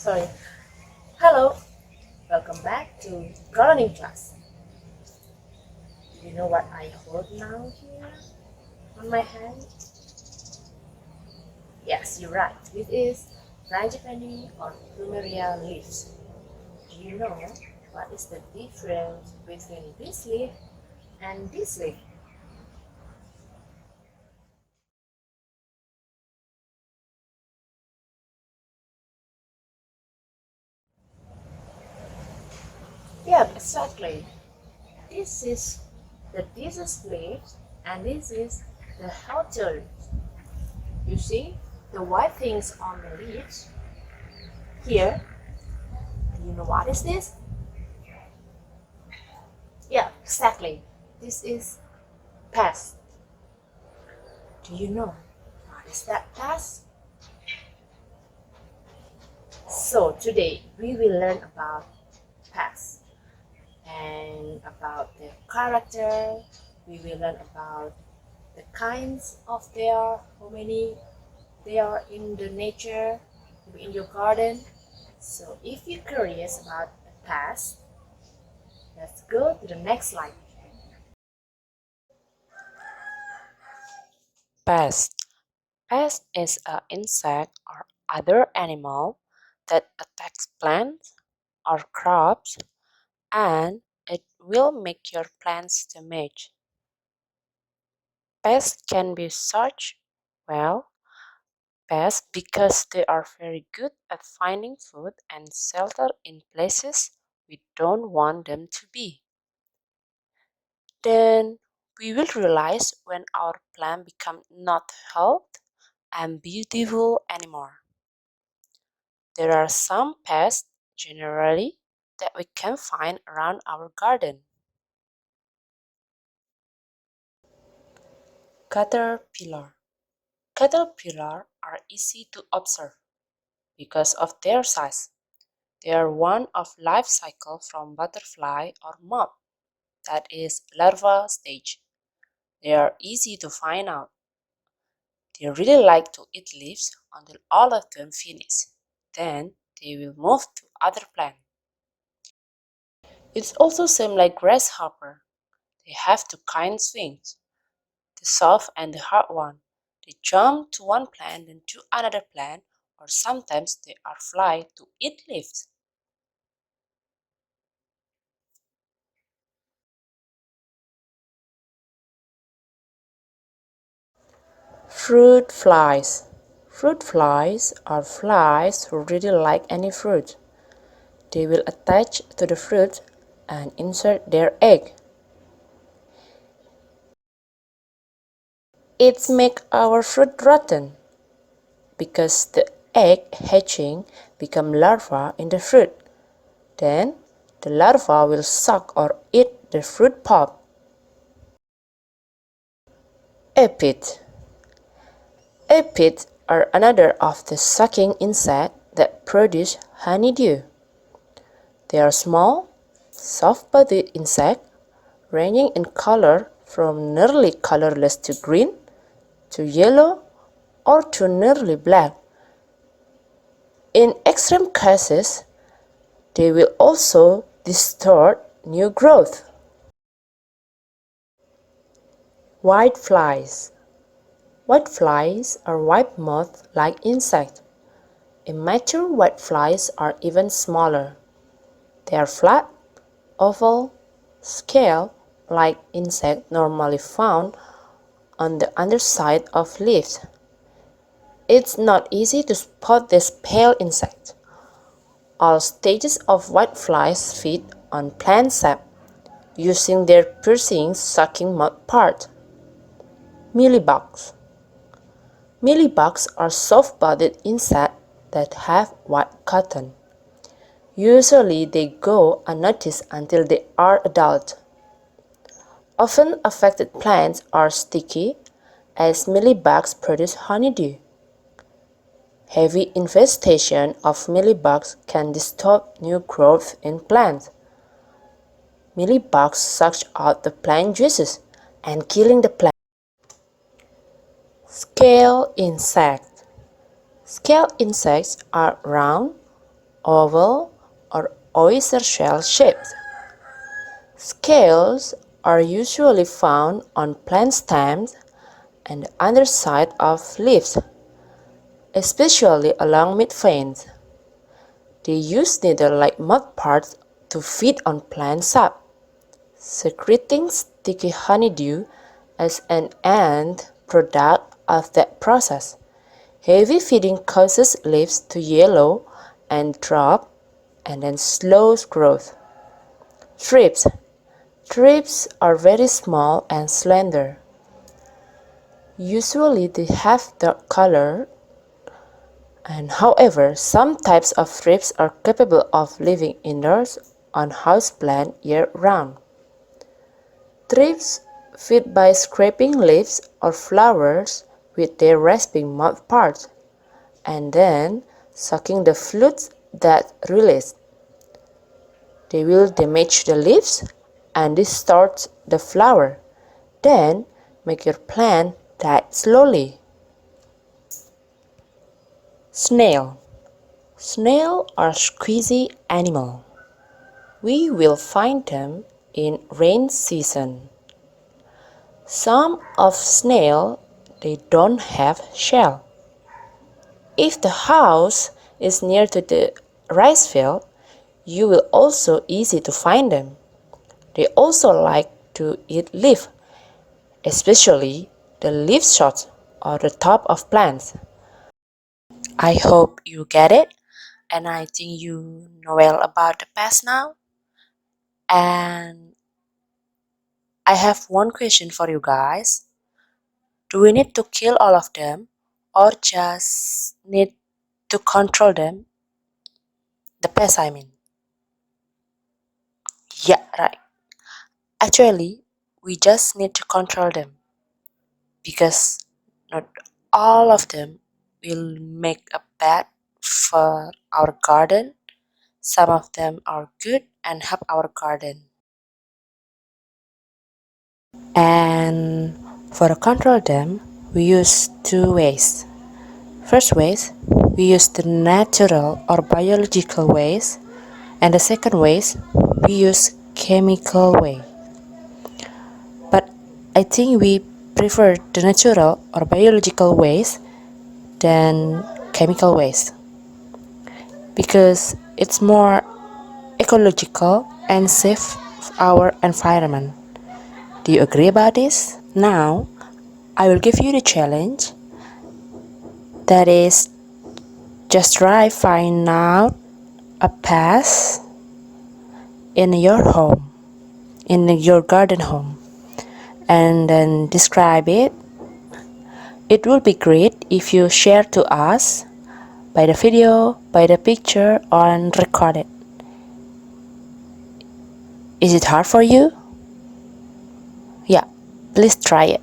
Sorry. Hello, welcome back to gardening class. Do you know what I hold now here on my hand? Yes, you're right. This is frangipani or plumeria leaves. Do you know what is the difference between this leaf and this leaf? Yeah, exactly. This is the diseased leaf and this is the healthy leaf. You see the white things on the leaves here. Do you know what is this? Yeah, exactly. This is pest. Do you know what is that pest? So today we will learn about pests and about their character. We will learn about the kinds of their, how many they are in the nature, in your garden. So if you're curious about a pest, let's go to the next slide. Pest. Pest is an insect or other animal that attacks plants or crops and it will make your plants damage. Pests can be such, well, pests because they are very good at finding food and shelter in places we don't want them to be. Then we will realize when our plant become not healthy and beautiful anymore. There are some pests, generally, that we can find around our garden. Caterpillar. Caterpillar are easy to observe because of their size. They are one of life cycle from butterfly or moth, that is larva stage. They are easy to find out. They really like to eat leaves until all of them finish. Then they will move to other plant. It's also same like grasshopper. They have two kind swings, the soft and the hard one. They jump to one plant then to another plant, or sometimes they are fly to eat leaves. Fruit flies. Fruit flies are flies who really like any fruit. They will attach to the fruit and insert their egg. It makes our fruit rotten because the egg hatching become larvae in the fruit. Then the larva will suck or eat the fruit pulp. Aphids. Aphids are another of the sucking insects that produce honeydew. They are small, soft-bodied insects ranging in color from nearly colorless to green to yellow or to nearly black. In extreme cases, they will also distort new growth. Whiteflies. Whiteflies are white moth-like insects. Immature whiteflies are even smaller. They are flat, oval, scale-like insects normally found on the underside of leaves. It's not easy to spot this pale insect. All stages of whiteflies feed on plant sap, using their piercing sucking mouth part. Mealybugs. Mealybugs are soft-bodied insects that have white cotton. Usually they go unnoticed until they are adult. Often affected plants are sticky as mealybugs produce honeydew. Heavy infestation of mealybugs can distort new growth in plants. Mealybugs suck out the plant juices and killing the plant. Scale insects. Scale insects are round, oval, or oyster shell shaped. Scales are usually found on plant stems and the underside of leaves, especially along mid-veins. They use needle-like mouth parts to feed on plant sap, secreting sticky honeydew as an end product of that process. Heavy feeding causes leaves to yellow and drop, and then slows growth. Thrips. Thrips are very small and slender. Usually they have dark color, and however, some types of thrips are capable of living indoors on houseplant year-round. Thrips feed by scraping leaves or flowers with their rasping mouth parts, and then sucking the fluids that release. They will damage the leaves and distort the flower, then make your plant die slowly. Snail. Snails are squeezy animals. We will find them in rain season. Some of snail they don't have shell. If the house is near to the rice field, you will also easy to find them. They also like to eat leaf, especially the leaf shots or the top of plants. I hope you get it, and I think you know well about the past now. And I have one question for you guys. Do we need to kill all of them or just need to control them? The pests, I mean. Yeah, right. Actually, we just need to control them because not all of them will make a bad for our garden. Some of them are good and help our garden. And for control them, we use two ways. First ways, we use the natural or biological ways, and the second ways, we use chemical way. But I think we prefer the natural or biological ways than chemical ways because it's more ecological and safe for our environment. Do you agree about this? Now, I will give you the challenge that is just try find out a pest in your home, in your garden home, and then describe it. It will be great if you share to us by the video, by the picture, and record it. Is it hard for you? Yeah, please try it.